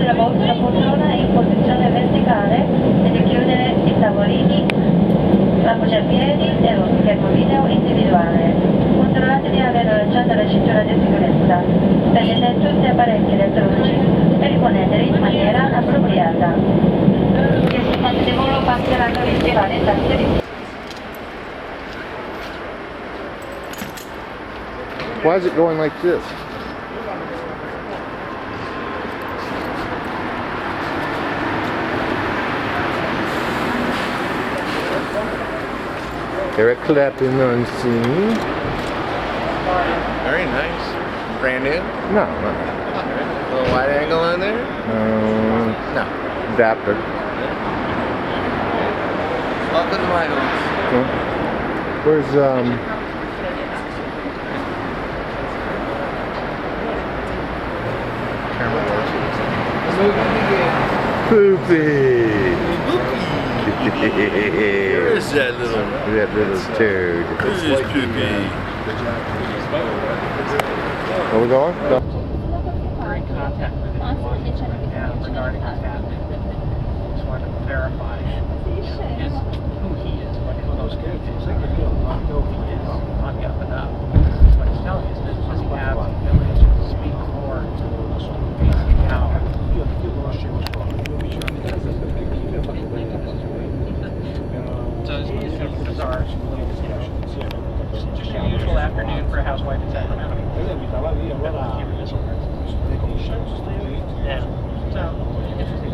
la vostra poltrona in posizione verticale ed chiudere i tavolini, l'appoggiapiedi e lo schermo video individuale. Controllate di aver allacciato la cintura di sicurezza. Tenete tutti gli apparecchi elettronici e riponeteli in maniera appropriata. Gli assistenti di volo passeranno a ritirare i tasti di... Why is it going like this? They're clapping on scene. Very nice. Brand new? No. A little wide angle on there? No. Dapper. Welcome to my home. Where's Poopy? Where is that little turd? This is Poopy. Where we going? Go. We're in contact with him regarding what's happening. Just wanted to verify who he is, what his motive is. I don't know who he is on the up and up. What he's telling us is does he have the ability to speak for basic power? So it's going to be bizarre. Just your usual afternoon for a housewife in Sacramento. Yeah. So, interesting.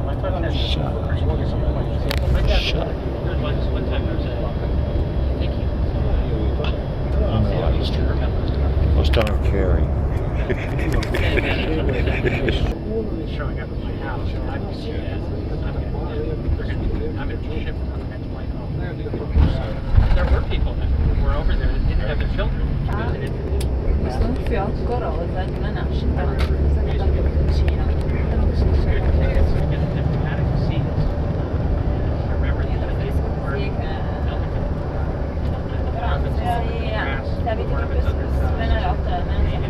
My friend has shut. One time I was thank you. Let's start carrying. Showing up at my house, I can see that. I'm in ship on the next flight home. There were people that were over there that didn't have their children. Questo è un fiocco rosa di una nascita, cosa che qualche bottoncina. Però se abiti proprio su Venerotta, almeno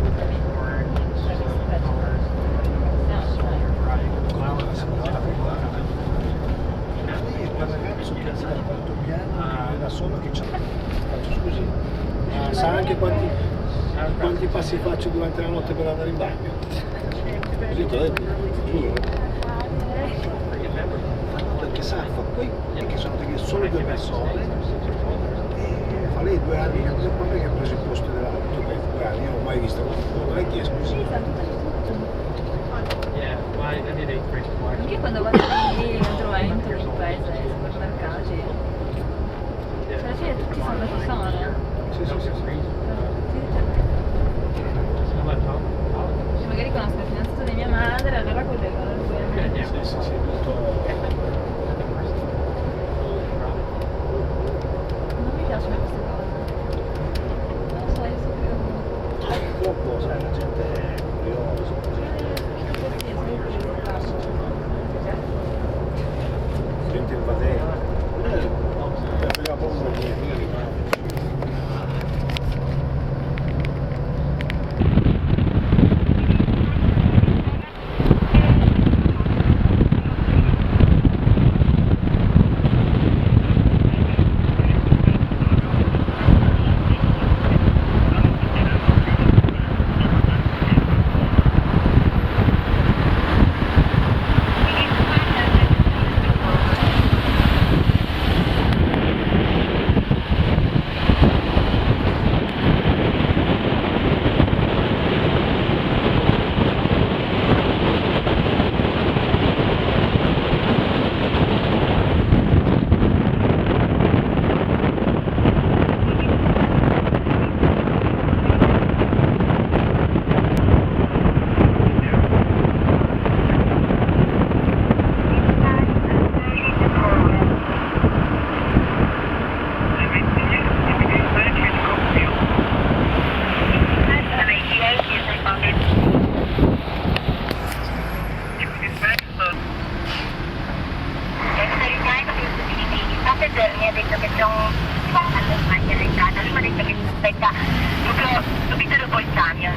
da solo che c'è. Scusi, sa anche quanti passi faccio durante la notte per andare in bagno? Così te l'ho detto, giuro. Perché sa, fa poi che sono solo 2 persone e fa lei 2 anni che ha preso il posto dell'altro, 2 anni, io non ho mai visto, non è chiesto così. anche quando vado lì dentro entro nel paese, ai supermercati, cioè alla fine tutti sanno chi sono. Cioè, magari conosco il fidanzato di mia madre, allora quello è lui. Non mi piacciono queste cose. Non lo so, io so più. Purtroppo, sai, la gente è curiosa. Gente invadente. Aveva paura di mi ha detto che c'è un macchina all'entrata, lui mi ha detto che si aspetta subito dopo il camion.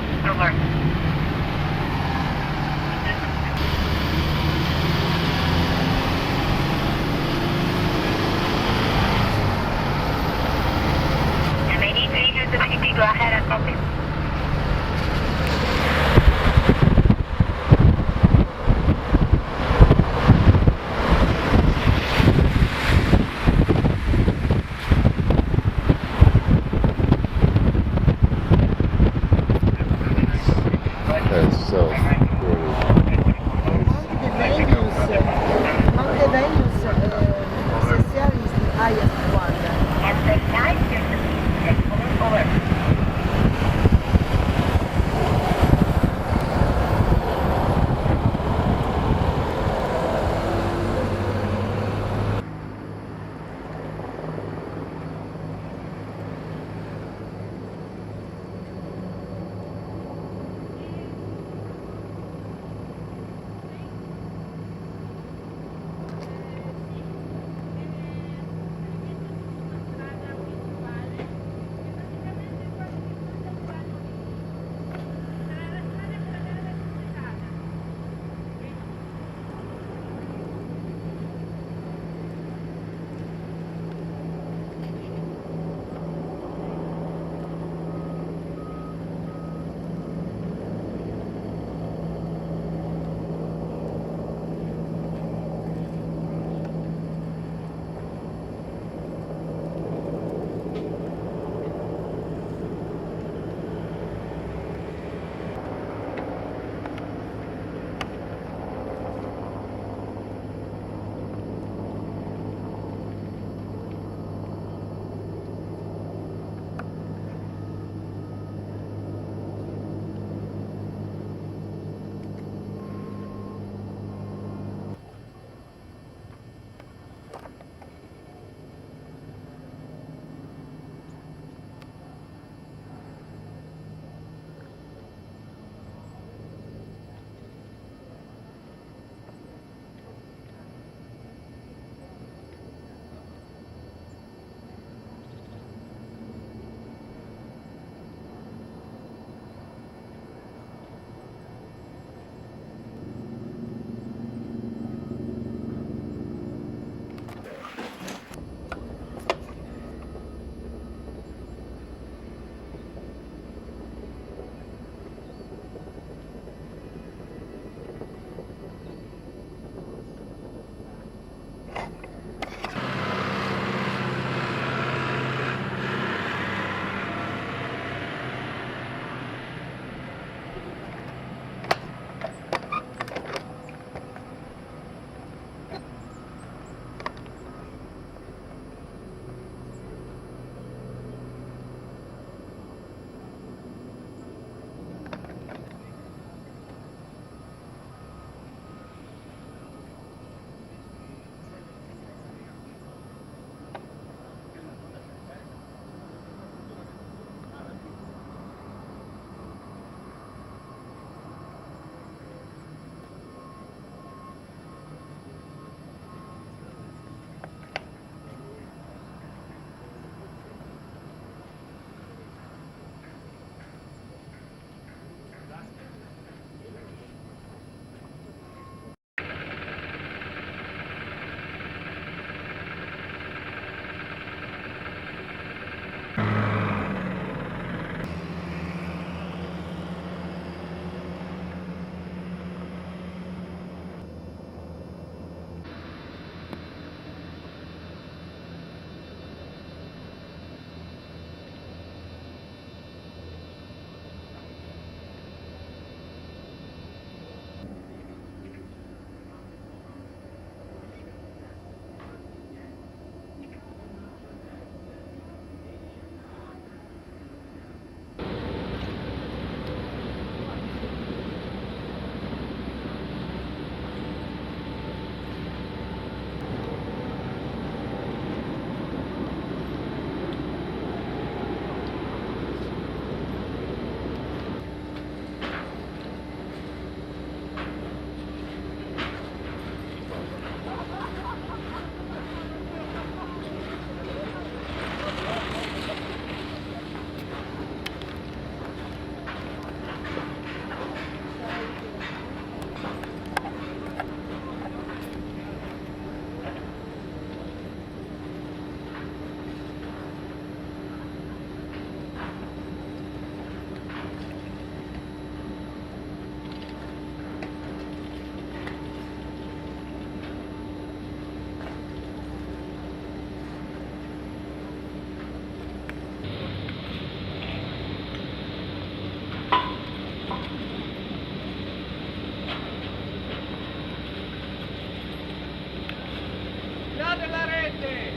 Chiamate la rete!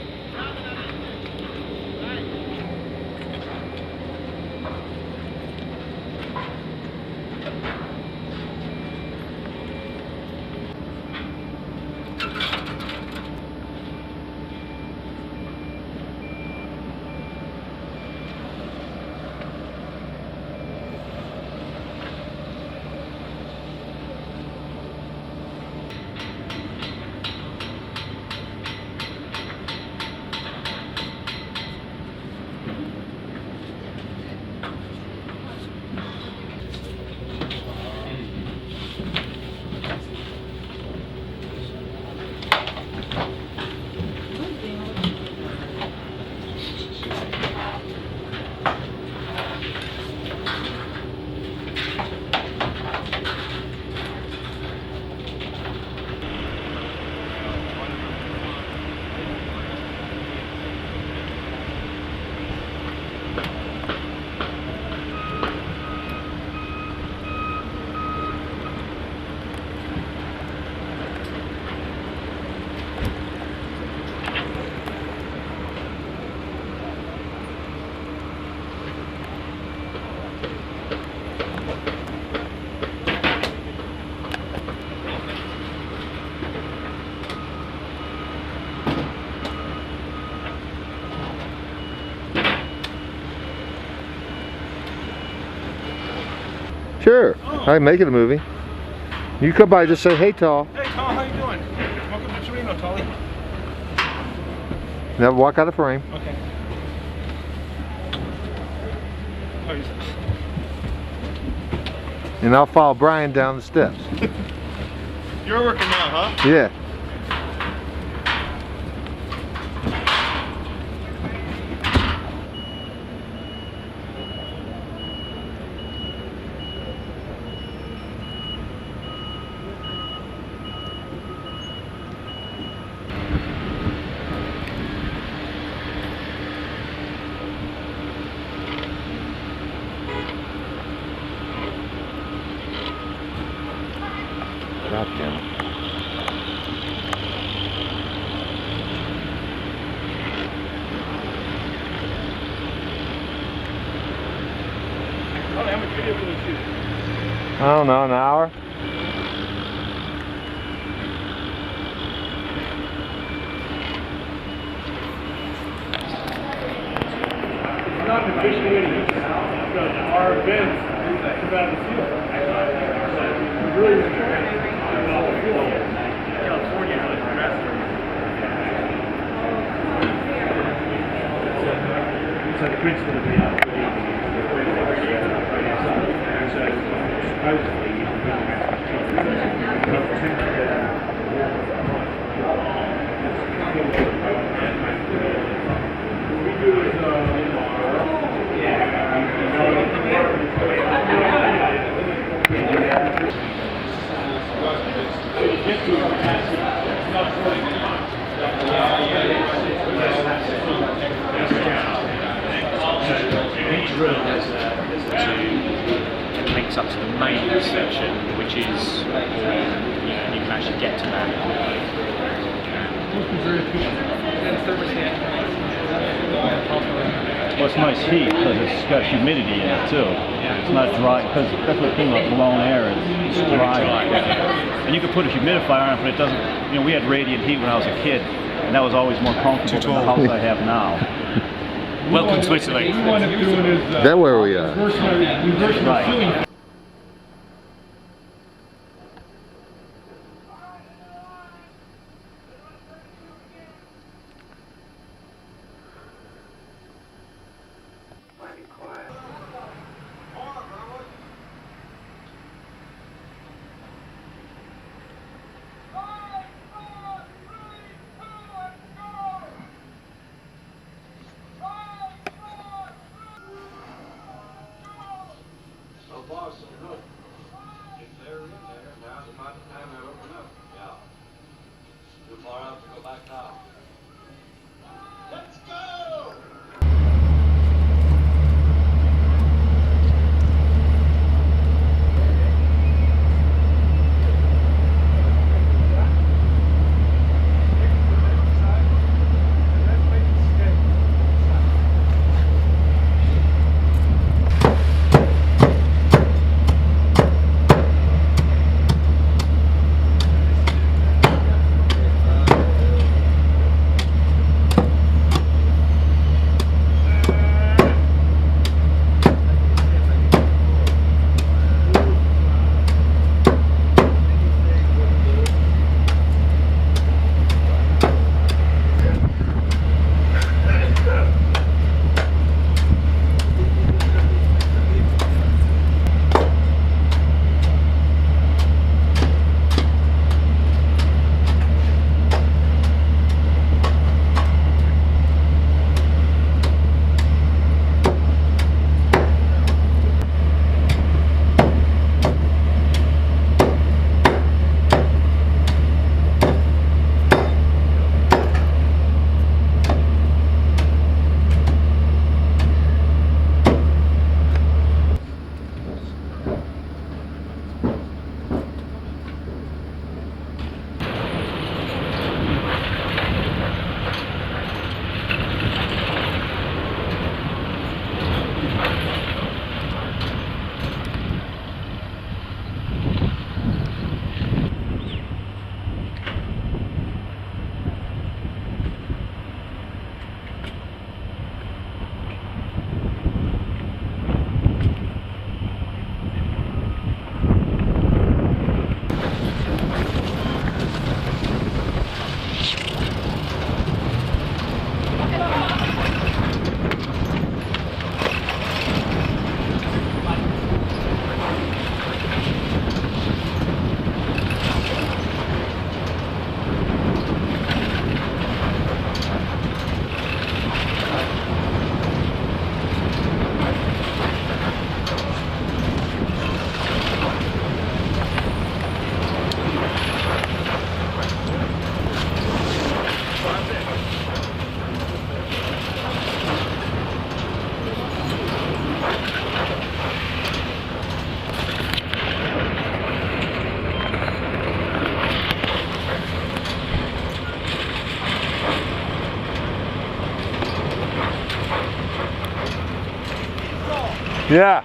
Sure. I'm making a movie. You come by and just say, hey, Tall. Hey, Tom, how you doing? Welcome to Torino, Tully. Now walk out of frame. Okay. Oh, he's... And I'll follow Brian down the steps. You're working now, huh? Yeah. God damn it. How much video can you shoot? I don't know, an hour? It's not an officiating because our events is out of the field. Really, California is like progressive. So the grid's going to be out. So supposedly you can links up to the main section, which is you can actually get to that. Well, it's nice heat because it's got humidity in it too. It's not dry, because that's what the thing about blown air is. It's dry. And you can put a humidifier on it, but it doesn't. You know, we had radiant heat when I was a kid, and that was always more comfortable than the house I have now. Welcome to Italy. Is that where we are? Right. Bob, Yeah.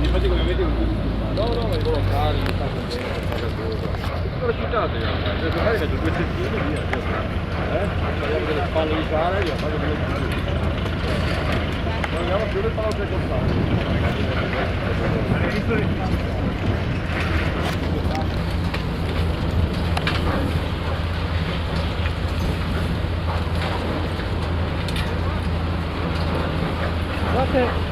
Infatti come vedi no, ma i volontari mi stanno però citate magari metto 2 centini via abbiamo delle spalle di cane io faccio delle non abbiamo più le palle Guardate.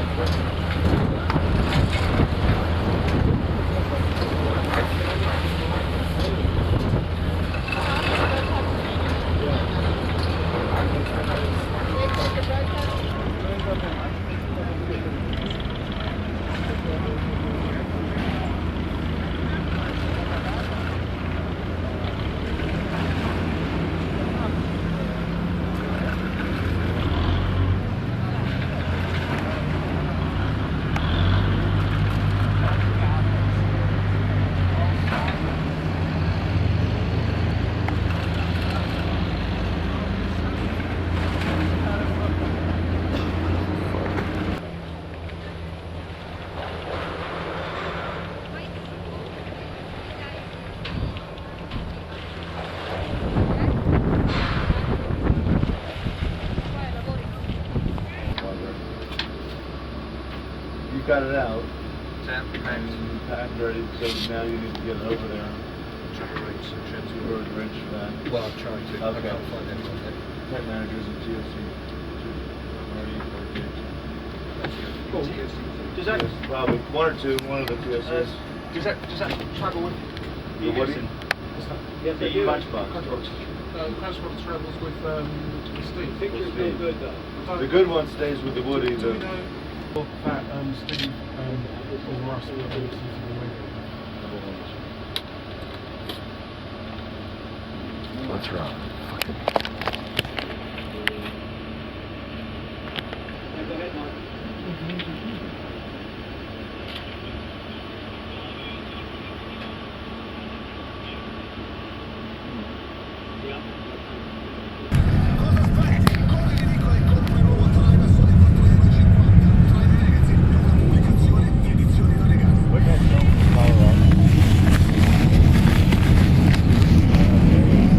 Got it out. Thanks. And packed ready, so now you need to get it over there. Check the rates and shit too. Or the wrench for that. Well, I'm trying to. I Okay. can't find anyone there. Tech managers and TOC. Cool. Does that Probably one or two, one of the TSS. does that travel with The what do you- Yes, the lunchbox. Transport travels with Steve. With Steve. The good one stays with the Woody. Do we The, know that Steve or Russ will be using the radio? What's wrong?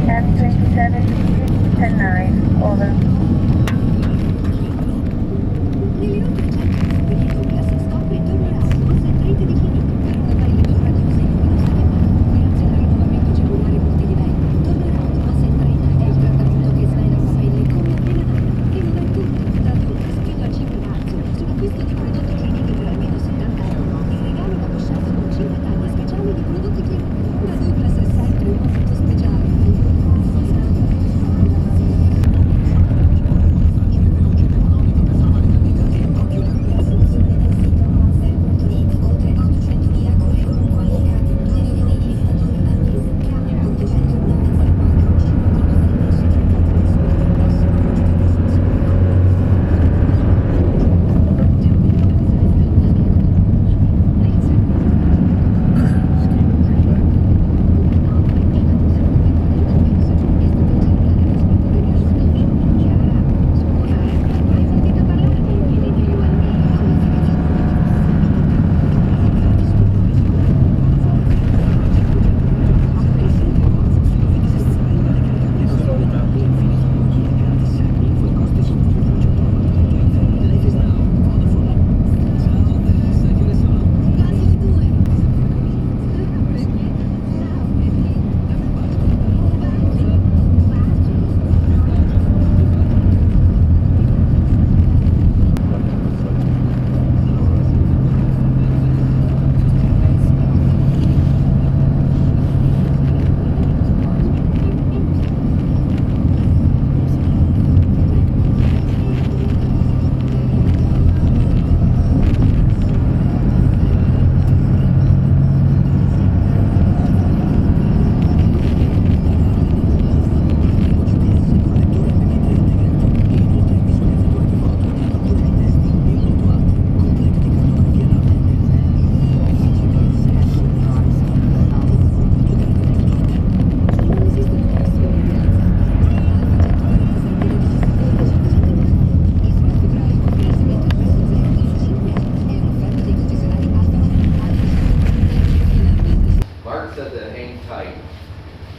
M27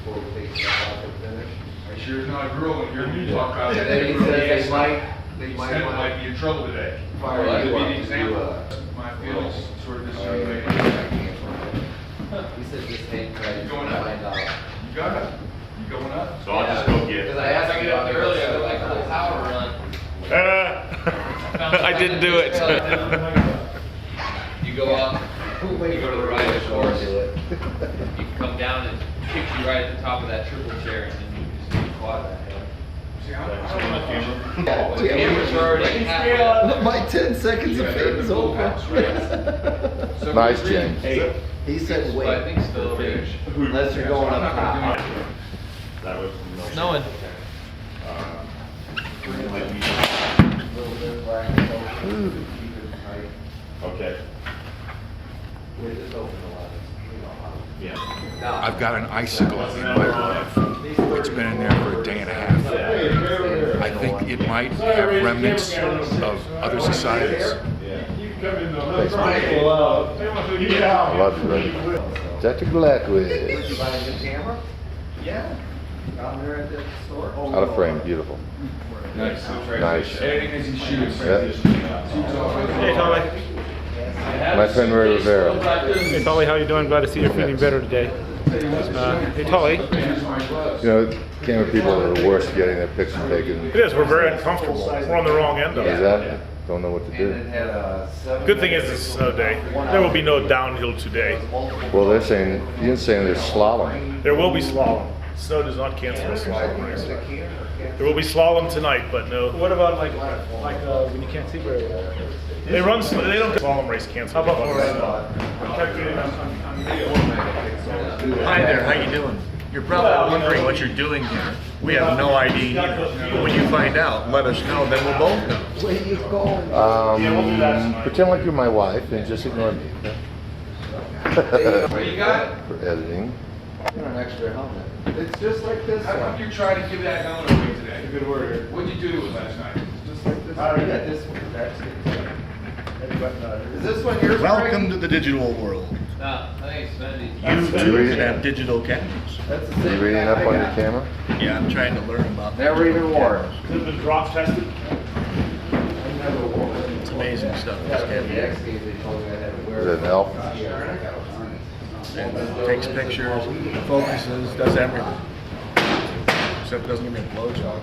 before we take the out and finish. I sure is not a girl when you're talk about And that. then he says they might Extent want might be in trouble today. fire Well, you that'd be up an to example. My feelings sort of this way. He said just hang tight. You going up? Find out. You got it. You going up? So I'll just go get Because I asked him about it earlier, like a power run. I didn't do it. You go up, you go to the right of the course, you come down and kicks you right at the top of that triple chair, and then you just do quad that. See, I don't know. The cameras are already halfway. My 10 seconds of fame is over. Nice, James. He said But I wait, think still finish. unless you're going up top. Snowing. Okay. Yeah. I've got an icicle in my glove. It's been in there for a day and a half. I think it might have remnants of other societies. Thanks, man. Love you, buddy. Dr. Blackwood. Did you buy a new camera? Yeah. Down there at the store? Out of frame, beautiful. Nice. Nice. Everything as he shoots. Yeah. Hey, Tommy. My friend Ray Rivera. Hey, Tully, how you doing? Glad to see you're feeling better today. Hey, Tully. You know, camera people are the worst at getting their picture taken. It is. We're very uncomfortable. We're on the wrong end of it. Exactly. Don't know what to And do. it had a 7. Good thing is it's a snow day. There will be no downhill today. Well, they're saying, Ian's saying there's slalom. There will be slalom. Snow does not cancel a slalom race. There will be slalom tonight, but no. What about like when you can't see very well? They run. They don't slalom race cancel. How about Hi there, how you doing? You're probably wondering what you're doing here. We have no idea either. But when you find out, let us know, then we'll both know. Where you going? Pretend like you're my wife and just ignore me. What you got? For editing. You an extra helmet. It's just like this How one. come you tried to give that helmet away today? Good word. What'd you do to it last night? Just like this one. Yeah, this one. Is this one yours? Welcome to the digital world. No, I think it's Sunday. You too can have digital cameras. That's the Are you same reading thing up I on your got. camera? Yeah, I'm trying to learn about Never even wore it. Has it been drop tested? It's amazing stuff. This The camera. X Games, they told me I had to wear Is it an elf? And takes pictures, focuses, does everything. Except it doesn't give me a blowjob.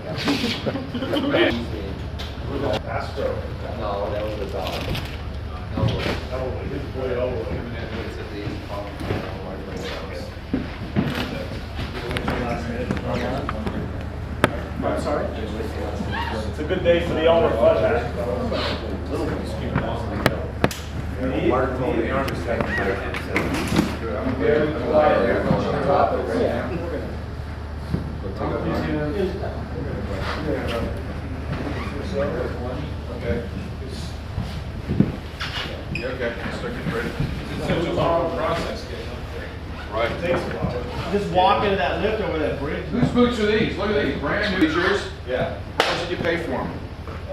Astro. No, that was a dog. I'm sorry? It's a good day for the Elmer Fudd hat. Mark told me the armor Okay. Yeah, okay. Start getting ready. It's such a long process getting up there. Right. Just walk into that lift over that bridge. Whose boots are these? Look at these, brand new. These yours? Yeah. How much did you pay for them?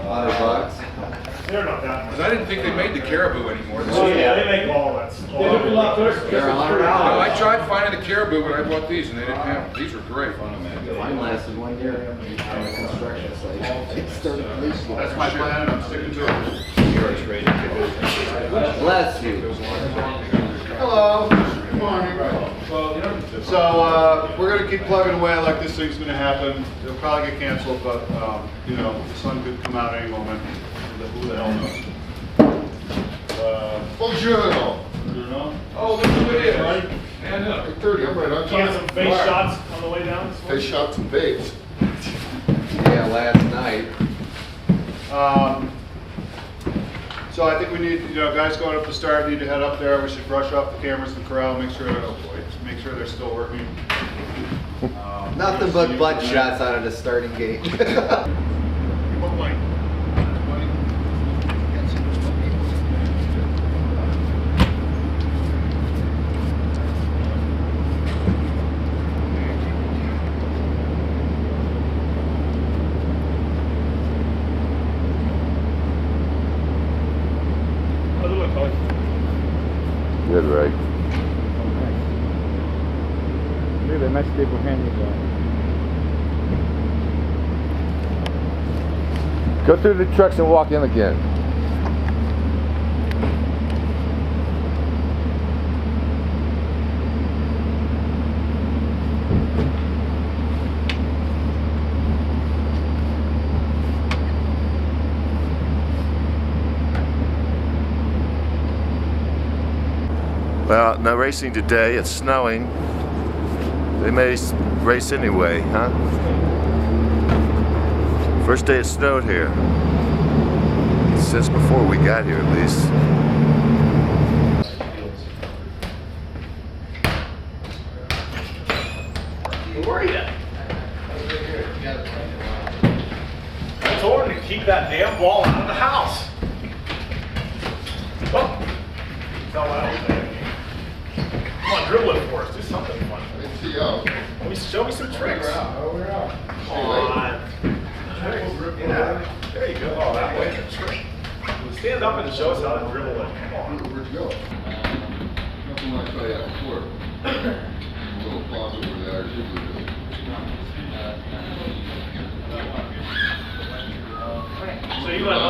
$100. They're not that much. Because I didn't think they made the caribou anymore. Oh yeah, they make walnuts. They're $100. I tried finding the caribou, but I bought these and they didn't have them. These were great. Mine lasted 1 year on a construction site. It started leaking. That's my plan and I'm sticking to it. Bless you. Hello. Good morning. So we're going to keep plugging away like this thing's going to happen. It'll probably get canceled, but you know, the sun could come out any moment. Who the hell knows? Buongiorno. Oh, look who it is. And look. 30. I'm right on You time. got some face shots on the way down? Face shots and babes. Yeah, last night. So I think we need, you know, guys going up the start need to head up there. We should brush off the cameras in the corral, make sure they're still working. Nothing but butt shots out of the starting gate. Good, Ray. Maybe nice stable handling. Go through the trucks and walk in again. Well, no racing today. It's snowing. They may race anyway, huh? First day it snowed here. Since before we got here, at least. Where are you? I told him to keep that damn ball out of the house. Oh. No, I don't think. Come on, dribble it for us. Do something fun. Let me show me some tricks. Come on. Yeah. There you go. Oh, that way. Trick. Stand up and show us how to dribble it. Come on. Where'd you go? Nothing like I had before. A little closet where they actually do So you went.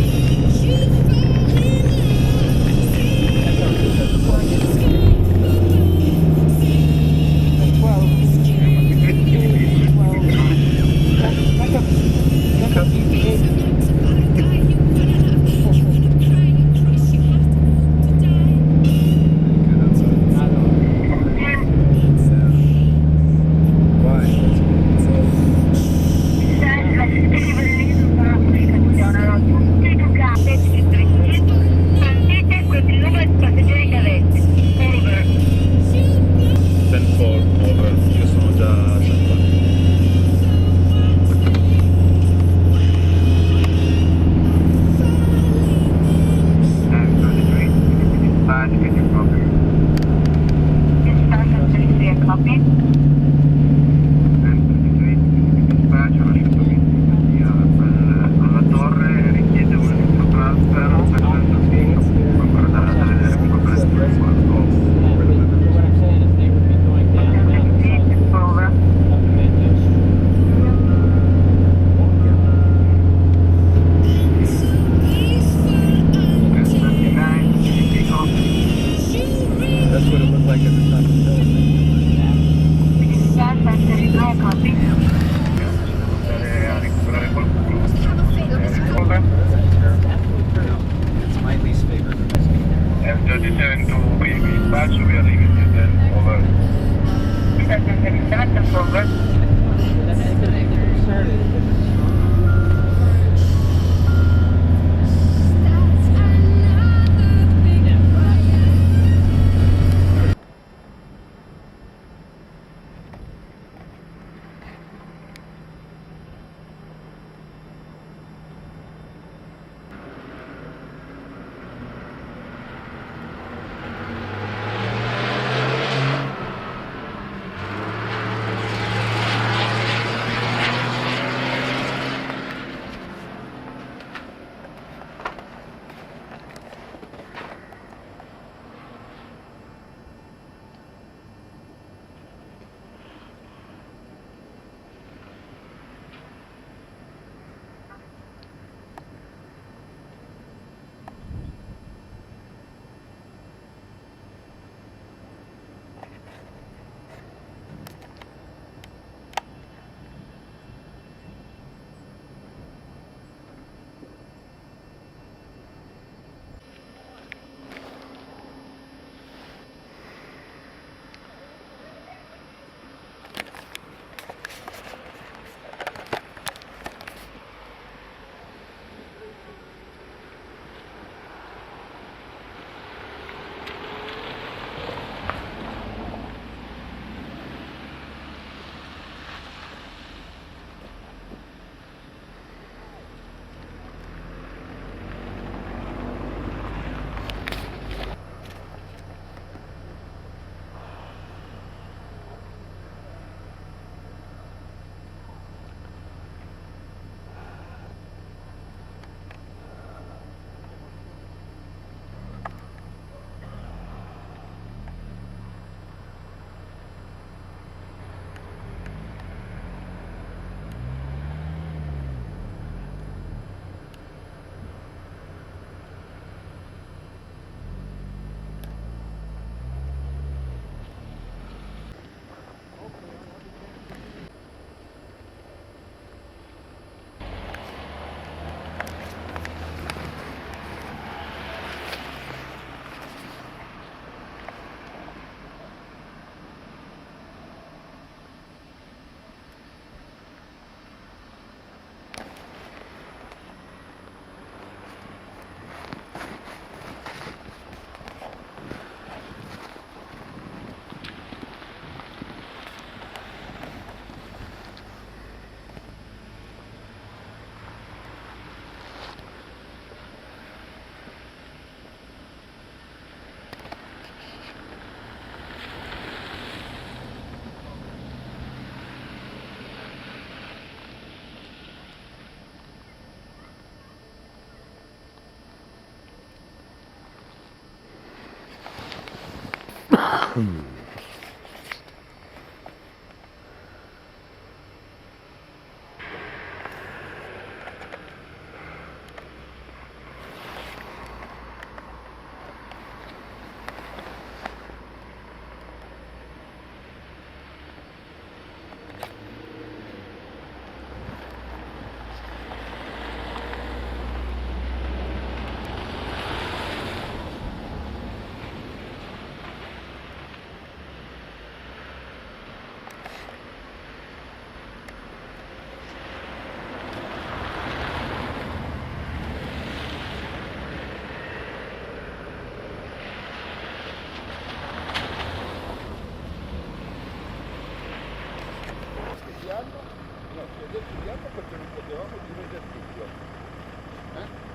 Perché non potevamo dire esercizio.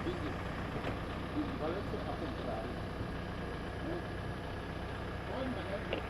Quindi valesse a pensare. Poi magari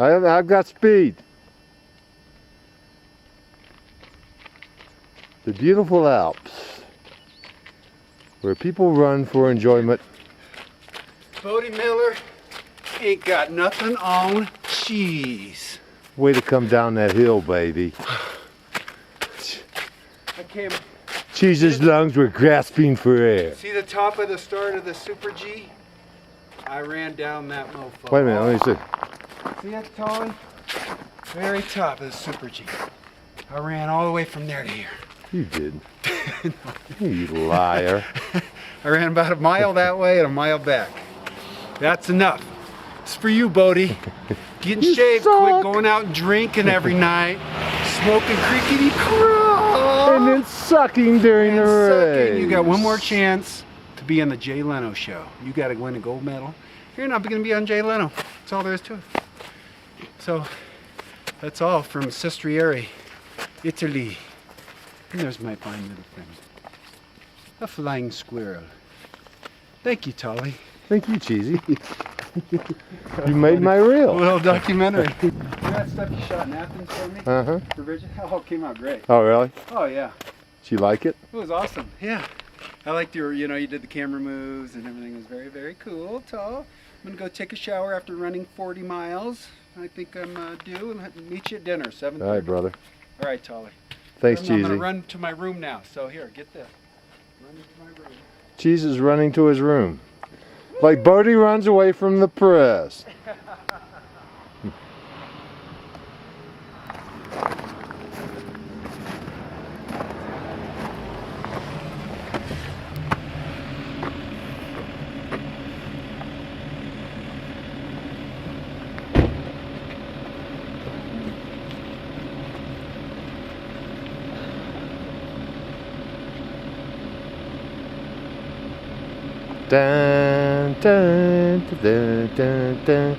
I've got speed. The beautiful Alps, where people run for enjoyment. Bodie Miller ain't got nothing on cheese. Way to come down that hill, baby. I came. Cheese's lungs were grasping for air. See the top of the start of the Super G? I ran down that mofo. Wait a minute, let me see. See that, Tolly? Very top of the Super G. I ran all the way from there to here. You did. You liar. I ran about a mile that way and a mile back. That's enough. It's for you, Bodie. Getting shaved, quit going out and drinking every night, smoking crickety craw, and then sucking during the race. You got one more chance to be on the Jay Leno show. You got to win a gold medal. You're not going to be on Jay Leno. That's all there is to it. So that's all from Sestriere, Italy. And there's my fine little friend, a flying squirrel. Thank you, Tolly. Thank you, Cheesy. You made my reel. A little documentary. That stuff you shot in Athens for me? Uh-huh. For Bridget? Oh, it came out great. Oh, really? Oh, yeah. Did you like it? It was awesome. Yeah. I liked your, you did the camera moves and everything was very, very cool. I'm going to go take a shower after running 40 miles. I think I'm due and meet you at dinner, 7:30. All right, brother. All right, Tolly. Thanks, I'm Cheesy. gonna run to my room now. So here, get this. Run into my room. Cheese is running to his room. Like Bodie runs away from the press. Dun, dun, dun, dun, dun.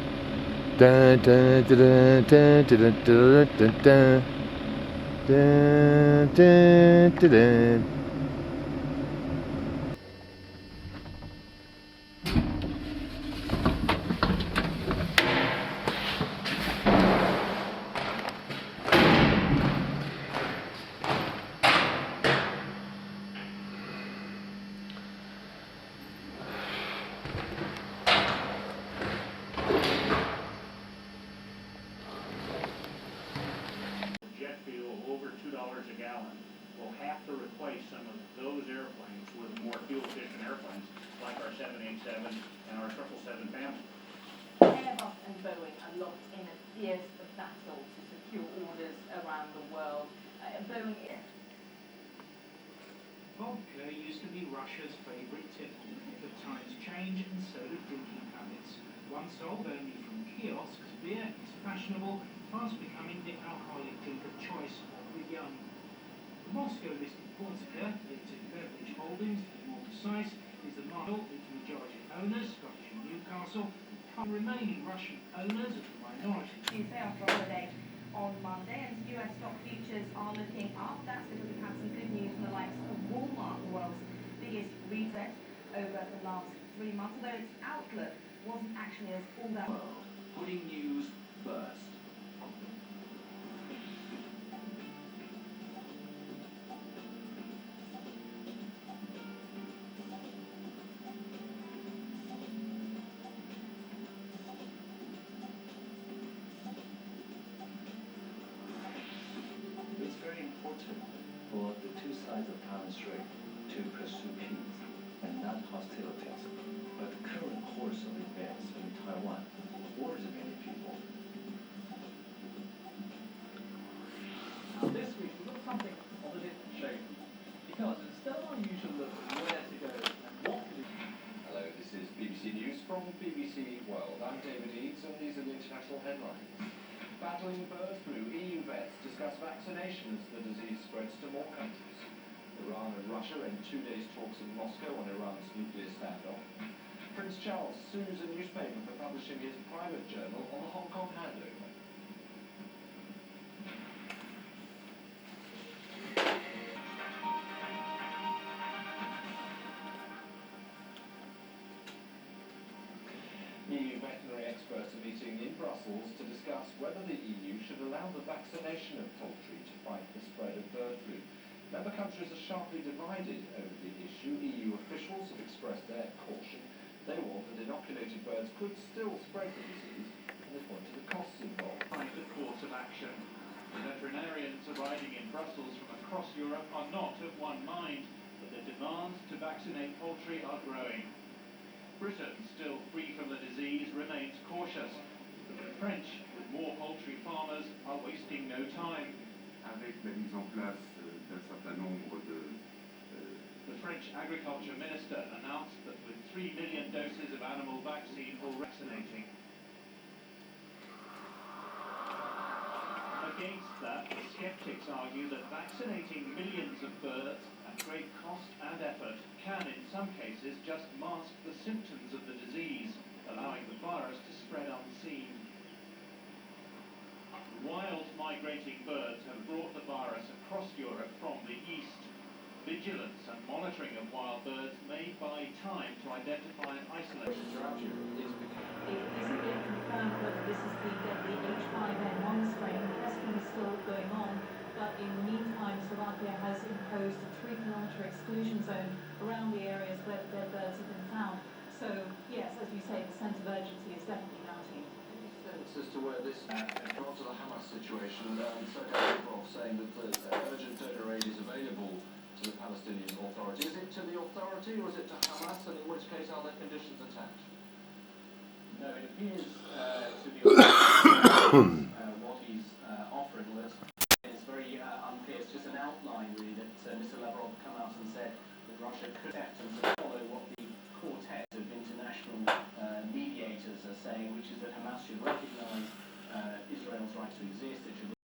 Dun, dun, dun, dun, dun, dun, dun, dun. Dun, dun, dun, dun. Jet fuel over $2 a gallon will have to replace some of those airplanes with more fuel-efficient airplanes, like our 787 and our 777 family. Airbus and Boeing are locked in a fierce battle to secure orders around the world. Boeing is... Vodka used to be Russia's favorite tip, but times change and so do drinking habits. Once sold only from kiosks, beer is fashionable, fast becoming the alcoholic drink of choice with young. The Moscow-listed Corsica, Lipton Beverage Holdings, to be more precise, is the model its majority owners, Scottish and Newcastle, and remaining Russian owners of the minority. Tuesday after holiday on Monday, and US stock futures are looking up. That's because we've had some good news from the likes of Walmart, the world's biggest retailer, over the last 3 months, although its outlook wasn't actually as all that well. Putting news first. It's very important for the two sides of Taiwan Strait to pursue peace and not hostilities. But the current course of events in Taiwan worries many people. Now this week we've got something of a different shape, because instead of our usual look at where to go and what to do. Hello, this is BBC News from BBC World. I'm David Eads, and these are the international headlines. Battling bird flu, EU vets discuss vaccination as the disease spreads to more countries. Iran and Russia end 2 days talks in Moscow on Iran's nuclear standoff. Prince Charles sues a newspaper for publishing his private journal on the Hong Kong handover. EU veterinary experts are meeting in Brussels to discuss whether the EU should allow the vaccination of poultry to fight the spread of bird flu. Member countries are sharply divided over the issue. EU officials have expressed their caution. They warn that inoculated birds could still spread the disease, and they point to the costs involved. Find the course of action. The veterinarians arriving in Brussels from across Europe are not of one mind, but the demands to vaccinate poultry are growing. Britain, still free from the disease, remains cautious. But the French, with more poultry farmers, are wasting no time. Avec la mise en place d'un certain nombre de... The French Agriculture Minister announced that with 3 million doses of animal vaccine or vaccinating. Against that, the skeptics argue that vaccinating millions of birds at great cost and effort can, in some cases, just mask the symptoms of the disease, allowing the virus to spread unseen. Wild migrating birds have brought the virus across Europe from the east. Vigilance and monitoring of wild birds may buy time to identify and isolate. It isn't yet confirmed whether this is the deadly H5N1 strain. Testing is still going on, but in the meantime, Slovakia has imposed a 3-kilometre exclusion zone around the areas where dead birds have been found. So, yes, as you say, the sense of urgency is definitely mounting. as to where this got to the Hamas situation, Sergei Lavrov saying that urgent donor aid is available to the Palestinian Authority. Is it to the authority or is it to Hamas, and in which case are there conditions attached? No, it appears to the authority what he's offering. Well, it's very unclear. It's just an outline, really, that Mr. Lavrov come out and said that Russia could accept and follow what the quartet of international mediators are saying, which is that Hamas should recognise Israel's right to exist. It should